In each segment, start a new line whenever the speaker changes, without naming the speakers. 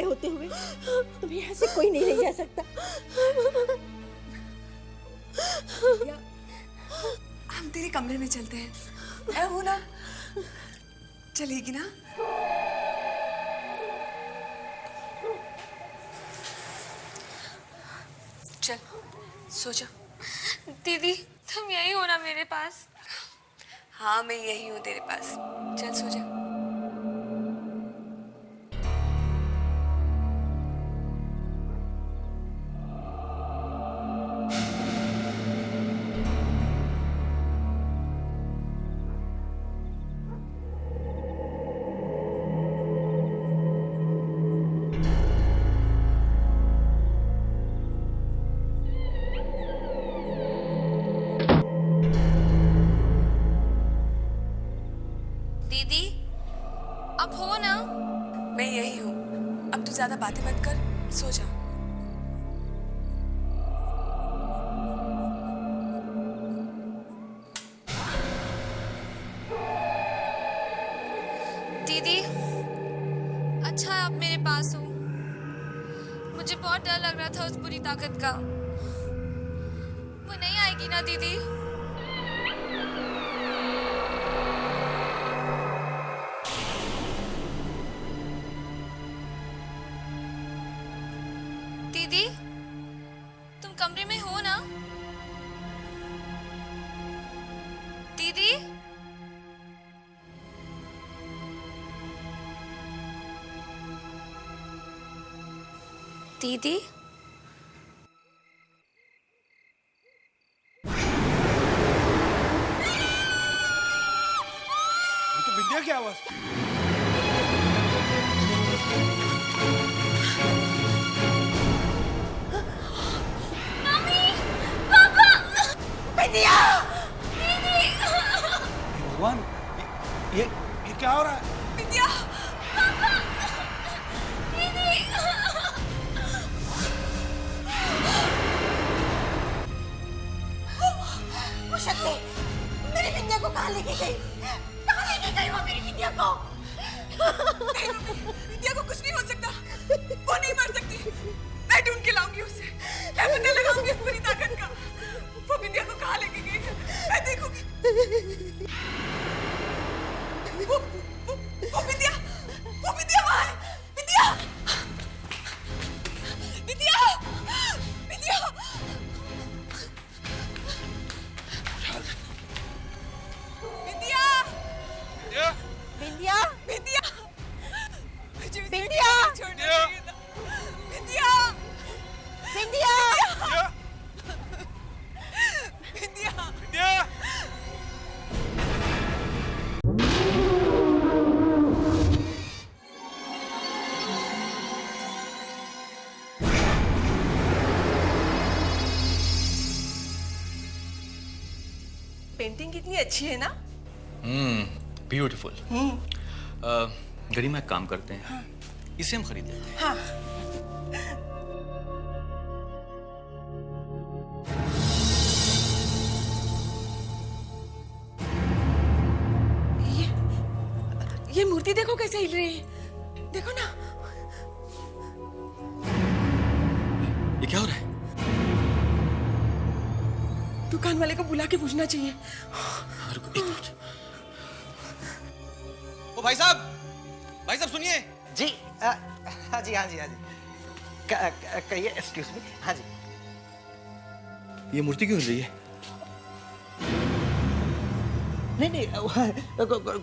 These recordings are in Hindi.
होते हुए अब यहाँ से कोई नहीं जा सकता।
हम तेरे कमरे में चलते हैं, मैं हूं ना, चलेगी ना? चल सो जा।
दीदी तुम यही हो ना मेरे पास?
हाँ मैं यही हूँ तेरे पास, चल सो जा।
दीदी अब हो ना?
मैं यही हूँ, अब तू ज्यादा बातें मत कर, सो जा।
दीदी अच्छा आप मेरे पास हो। मुझे बहुत डर लग रहा था उस बुरी ताकत का। वो नहीं आएगी ना दीदी? दीदी तुम कमरे में हो ना? दीदी दीदी
ये तो विद्या की आवाज।
विद्या!
भगवान, ये क्या हो रहा है?
विद्या!
वो शक्ति मेरी विद्या को कहाँ लेके गई? कहाँ लेके गई वो मेरी विद्या को?
विद्या को कुछ नहीं हो सकता, वो नहीं मर सकती। मैं ढूंढ के लाऊंगी उसे, मैं पता लगाऊंगी उस बुरी ताकत का। वो विद्या को कहाँ लेके गई है, मैं देखूंगी। वो विद्या वहाँ है। विद्या! विद्या! विद्या! विद्या!
विद्या!
विद्या! मुझे उसे
विद्या!
छोड़ना चाहिए था। विद्या!
विद्या!
विद्या! पेंटिंग कितनी अच्छी है ना?
ब्यूटीफुल। गरिमा एक काम करते हैं, हाँ। इसे हम खरीद लेते हैं।
हाँ। ये मूर्ति देखो कैसे हिल रही है, देखो ना।
ये क्या हो रहा है?
दुकान वाले को बुला के पूछना चाहिए।
रुको एक मिनट। ओ भाई साहब सुनिए।
जी हाँ जी हाँ जी हाँ जी, कहिए। Excuse me. हाँ जी।
ये मूर्ति क्यों हिल रही है?
नहीं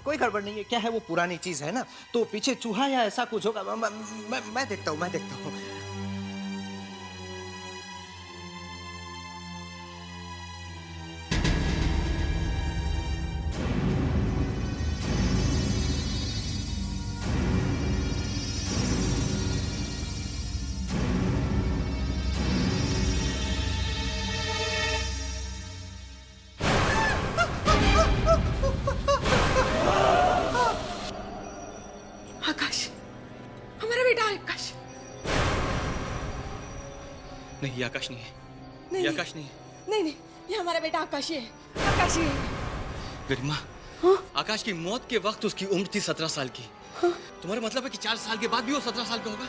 कोई गड़बड़ नहीं है। क्या है, वो पुरानी चीज है ना, तो पीछे चूहा या ऐसा कुछ होगा। मैं देखता हूँ।
नहीं ये आकाश नहीं है।
नहीं,
ये आकाश नहीं है।
नहीं, ये हमारा बेटा आकाशी है। आकाशी है।
गरिमा आकाश की मौत के वक्त उसकी उम्र थी 17 साल की। तुम्हारा मतलब है कि 4 साल के बाद भी वो 17 साल का होगा?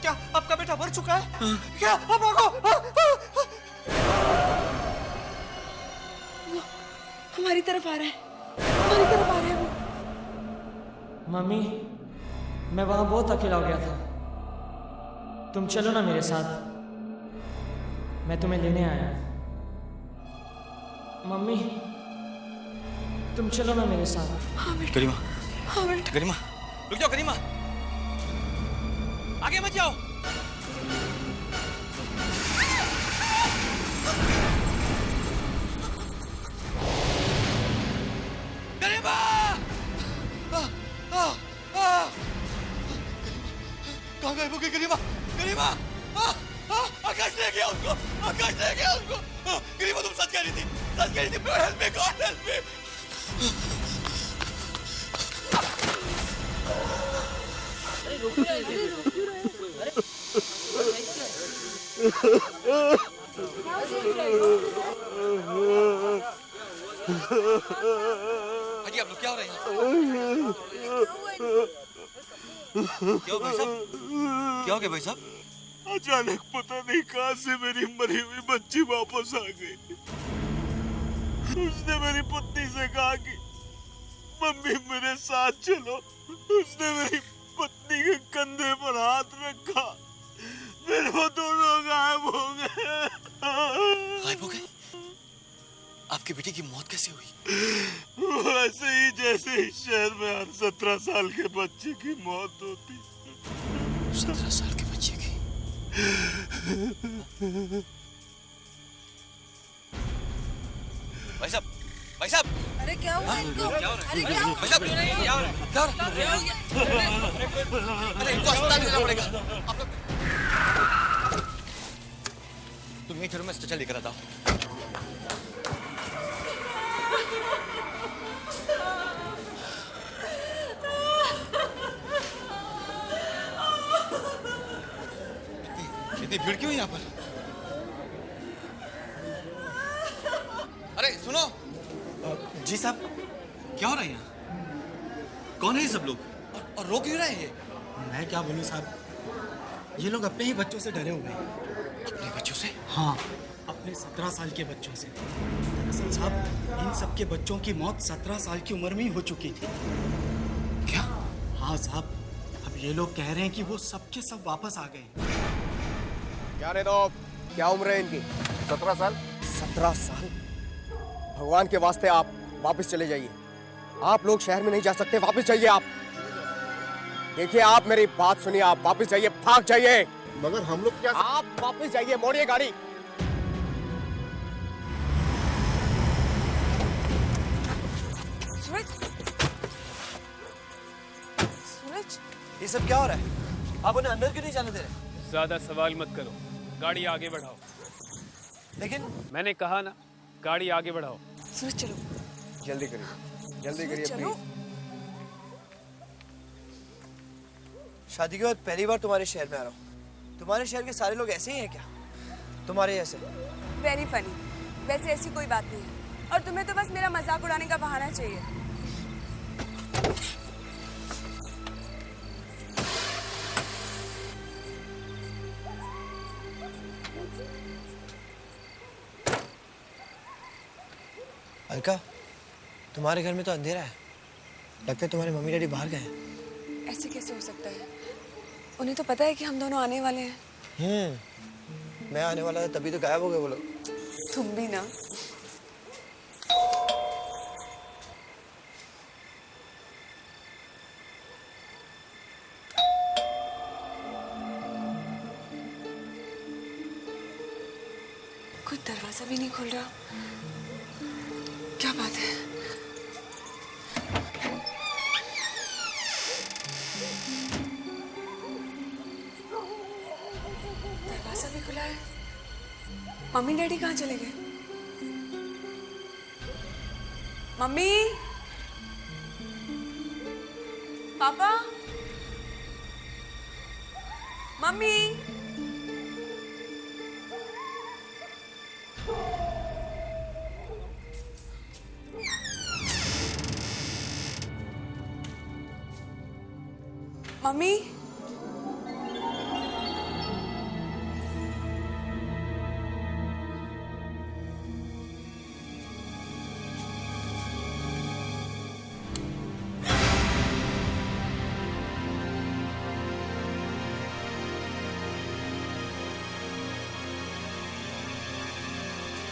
क्या आपका बेटा मर चुका है? क्या अब भागो!
हमारी तरफ आ रहा है, हमारी तरफ आ रहा है वो।
मम्मी, मैं वहां बहुत अकेला हो गया था। तुम चलो ना मेरे साथ, मैं तुम्हें लेने आया। मम्मी, तुम चलो ना मेरे साथ।
हाँ बेटा,
गरिमा,
हाँ बेटा।
गरिमा, रुक जाओ गरिमा, आगे मत जाओ। गरिमा! कहाँ गए वो गरिमा? गरिमा! आकाश ले गया उसको, आकाश ले गया उसको। गरिमा तुम सच कह रही थी, सच कह रही थी। Help me God, help me. हाजी आप लोग क्या हो रहे हैं? क्या हो भाई साहब? क्या हो गया भाई साहब?
अचानक पता नहीं कहां से मेरी मरी हुई बच्ची वापस आ गई। उसने मेरी पत्नी से कहा कि मम्मी मेरे साथ चलो। उसने मेरी पत्नी के कंधे पर हाथ रखा, फिर वो दोनों गायब हो गए।
गायब हो गए? आपकी बेटी की मौत कैसे हुई?
वैसे ही जैसे इस शहर में हर 17 साल के बच्चे की मौत होती।
17 साल के बच्चे की? भाई साहब, भाई साहब!
अरे क्या हुआ इनको?
क्या हो रहा है?
अरे क्या हुआ?
भाई साहब, क्या हो रहा है? क्या हो रहा है? अरे इनको अस्पताल लेना पड़ेगा। आप लोग तुम यहीं चलो, मैं स्ट्रेचर लेकर आता हूँ। इतनी भीड़ क्यों है यहाँ पर? अरे सुनो!
जी साहब।
क्या हो रहा है यहाँ? कौन है ये सब लोग? और रो क्यों रहे हैं ये?
मैं क्या बोलूं साहब, ये लोग अपने ही बच्चों से डरे हुए हैं।
अपने बच्चों से?
हाँ, अपने 17 साल के बच्चों से। दरअसल साहब, इन सब के बच्चों की मौत 17 साल की उम्र में ही हो चुकी थी।
क्या?
हाँ साहब, अब ये लोग कह रहे हैं कि वो सब के सब वापस आ गए।
जाने दो, क्या उम्र है इनकी? 17 साल। 17 साल? भगवान के वास्ते आप वापस चले जाइए। आप लोग शहर में नहीं जा सकते, वापस जाइए आप। देखिए आप मेरी बात सुनिए, आप वापस जाइए, भाग जाइए।
मगर हम लोग क्या?
आप वापस जाइए, मोड़िए गाड़ी।
सूरज, सूरज,
ये सब क्या हो रहा है? आप उन्हें अंदर क्यों नहीं जाने दे रहे?
ज्यादा सवाल मत करो, गाड़ी आगे बढ़ाओ।
लेकिन
मैंने कहा ना, गाड़ी आगे बढ़ाओ।
सूरज चलो,
जल्दी करिए, जल्दी करिए
चलो।
प्लीज।
शादी के बाद पहली बार तुम्हारे शहर में आ रहा हूँ। तुम्हारे शहर के सारे लोग ऐसे ही हैं क्या? तुम्हारे जैसे?
Very funny. वैसे ऐसी कोई बात नहीं है, और तुम्हें तो बस मेरा मजाक उड़ाने का बहाना चाहिए।
अलका, तुम्हारे घर में तो अंधेरा है। लगता है तुम्हारे मम्मी डैडी बाहर गए हैं।
ऐसे कैसे हो सकता है? उन्हें तो पता है कि हम दोनों आने वाले हैं।
मैं आने वाला था तभी तो गायब हो गए वो लोग।
तुम भी ना। कोई दरवाजा भी नहीं खुल रहा। क्या बात है? दरवाजा भी खुला है। मम्मी डैडी कहाँ चले गए? मम्मी, पापा, मम्मी। मम्मी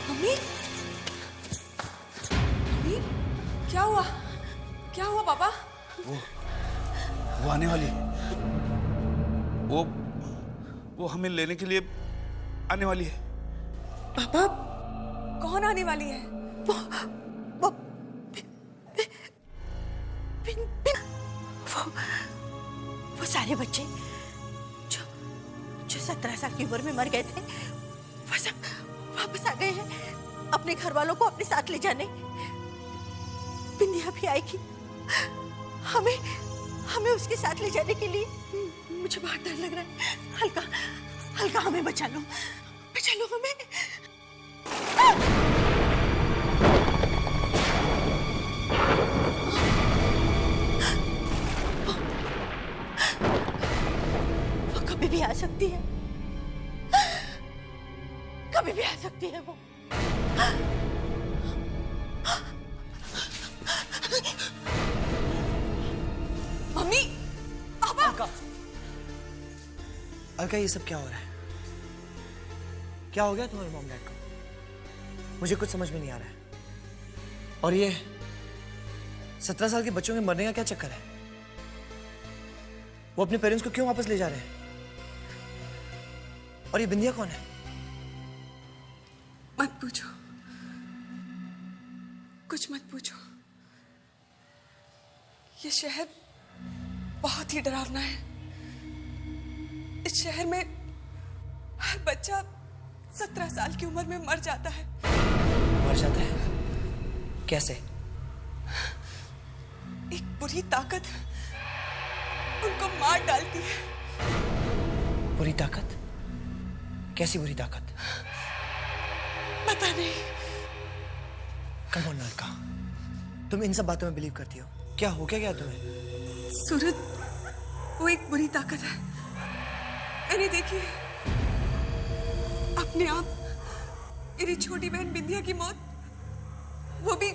मम्मी मम्मी क्या हुआ? क्या हुआ पापा?
वो आने वाली है। वो हमें लेने के लिए आने वाली है।
पापा कौन आने वाली है?
वो सारे बच्चे जो 17 साल की उम्र में मर गए थे, वो सब वापस आ गए हैं अपने घर वालों को अपने साथ ले जाने। बिंदिया भी आएगी हमें उसके साथ ले जाने के लिए। मुझे बहुत डर लग रहा है। हल्का हमें बचा लो हमें। वो कभी भी आ सकती है, कभी भी आ सकती है वो।
मम्मी पापा
अलका, ये सब क्या हो रहा है? क्या हो गया तुम्हारे मॉम डैड को? मुझे कुछ समझ में नहीं आ रहा है। और ये 17 साल के बच्चों के मरने का क्या चक्कर है? वो अपने पेरेंट्स को क्यों वापस ले जा रहे हैं? और ये बिंदिया कौन है?
मत पूछो, कुछ मत पूछो। ये शहर बहुत ही डरावना है। इस शहर में हर बच्चा 17 साल की उम्र में मर जाता है।
मर जाता है? कैसे?
एक बुरी ताकत उनको मार डालती है।
बुरी ताकत? कैसी बुरी ताकत?
पता नहीं।
कम ऑन अलका, तुम इन सब बातों में बिलीव करती हो? क्या हो क्या तुम्हें?
सूरज, वो एक बुरी ताकत है। मैंने देखी है अपने आप। मेरी छोटी बहन बिंदिया की मौत, वो भी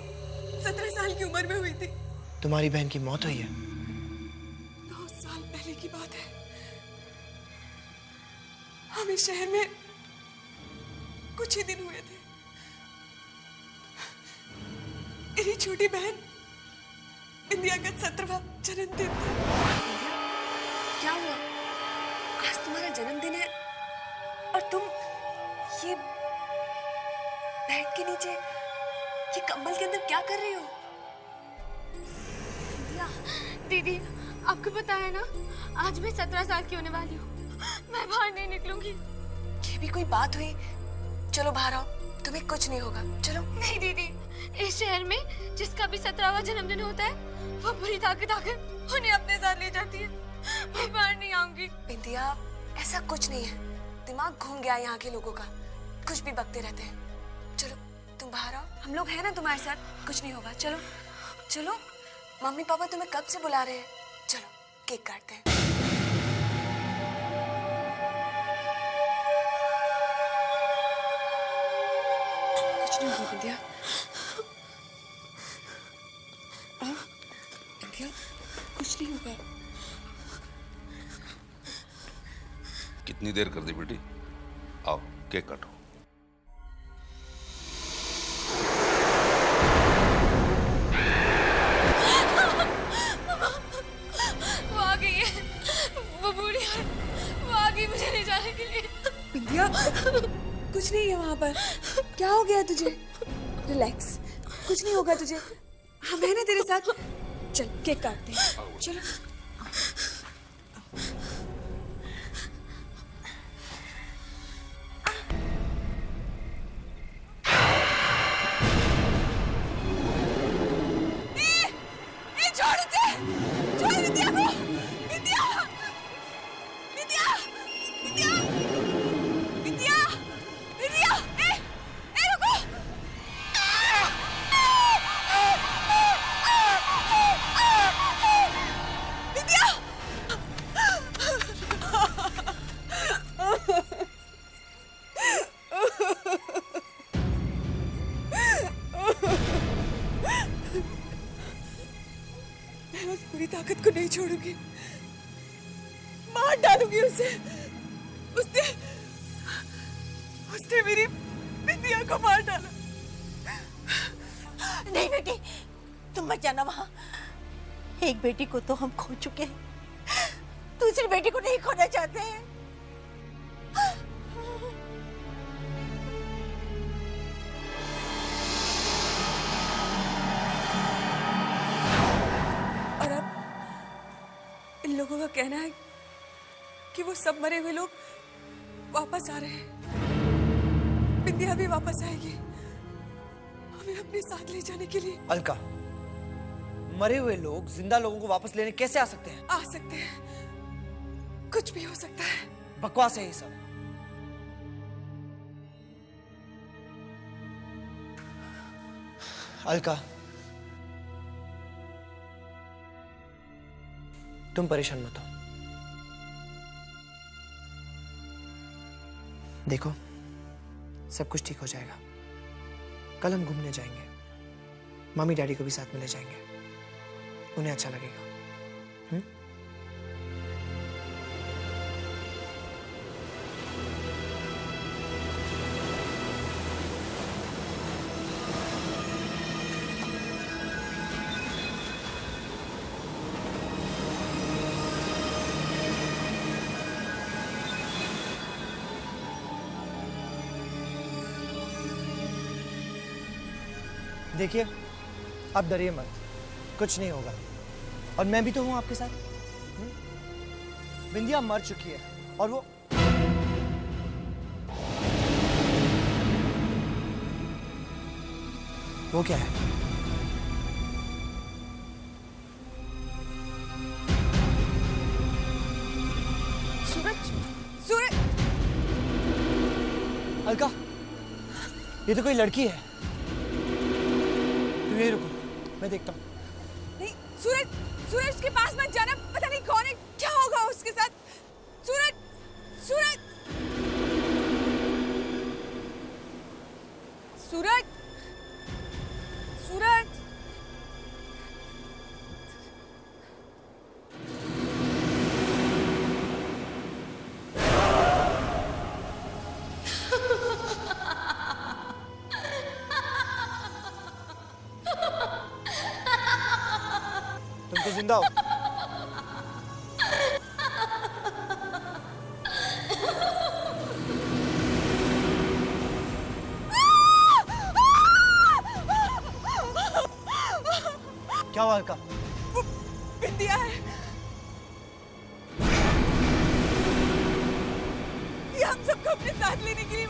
17 साल की उम्र में हुई थी।
तुम्हारी बहन की मौत हुई है?
9 साल पहले की बात है। हम इस शहर में कुछ ही दिन हुए थे। मेरी छोटी बहन बिंदिया का 17वां जन्मदिन था। क्या हुआ? आज तुम्हारा जन्मदिन है और तुम ये बेड के नीचे ये कंबल के अंदर क्या कर रही हो?
दीदी, आपको पता है ना, आज मैं 17 साल की होने वाली हूँ। मैं बाहर नहीं निकलूंगी।
ये भी कोई बात हुई? चलो बाहर आओ, तुम्हें कुछ नहीं होगा। चलो।
नहीं दीदी, इस शहर में जिसका भी 17वां जन्मदिन होता है, वो बुरी ताकत आकर उन्हें अपने साथ ले जाती है। मैं बाहर नहीं आऊंगी।
बिंदिया, ऐसा कुछ नहीं है। दिमाग घूम गया यहाँ के लोगों का, कुछ भी बकते रहते हैं। चलो तुम बाहर आओ, हम लोग हैं ना तुम्हारे साथ, कुछ नहीं होगा। चलो चलो, मम्मी पापा तुम्हें कब से बुला रहे हैं। चलो केक काटते हैं। कुछ नहीं होगा बिंदिया। बिंदिया, कुछ नहीं होगा।
कितनी देर कर दी बेटी? आओ केक काटो।
वो आ गई है, वो बूढ़ी है, वो आ गई मुझे ले जाने के लिए।
बिंदिया, कुछ नहीं है वहां पर। क्या हो गया तुझे? रिलैक्स, कुछ नहीं होगा तुझे। हम हैं ना तेरे साथ। चल केक काटते हैं। चलो। छोड़ूंगी, मार डालूंगी उसे। उसने मेरी बिंदिया को मार डाला।
नहीं बेटी, तुम मत जाना वहां। एक बेटी को तो हम खो चुके हैं, दूसरी बेटी को नहीं खोना चाहते हैं।
और अब इन लोगों का कहना है कि वो सब मरे हुए लोग वापस आ रहे हैं। बिंदिया भी वापस आएगी, हमें अपने साथ ले जाने के लिए।
अलका, मरे हुए लोग जिंदा लोगों को वापस लेने कैसे आ सकते हैं?
आ सकते हैं, कुछ भी हो सकता है।
बकवास है ये सब। अलका, तुम परेशान मत हो। देखो, सब कुछ ठीक हो जाएगा। कल हम घूमने जाएंगे, मम्मी डैडी को भी साथ में ले जाएंगे, उन्हें अच्छा लगेगा। देखिए, आप डरिए मत, कुछ नहीं होगा। और मैं भी तो हूं आपके साथ। बिंदिया मर चुकी है और वो क्या है?
सूरज, सूरज!
अलका, ये तो कोई लड़की है। तुम यहीं रुको, मैं देखता हूँ।
नहीं, सूरज, सूरज के पास मत जाना, पता नहीं कौन है, क्या होगा उसके साथ। सूरज, सूरज, सूरज, सूरज!
तुम तो जिंदा हो। क्या हुआ अलका?
वो बिंदिया है। ये हम सबको अपने साथ लेने के लिए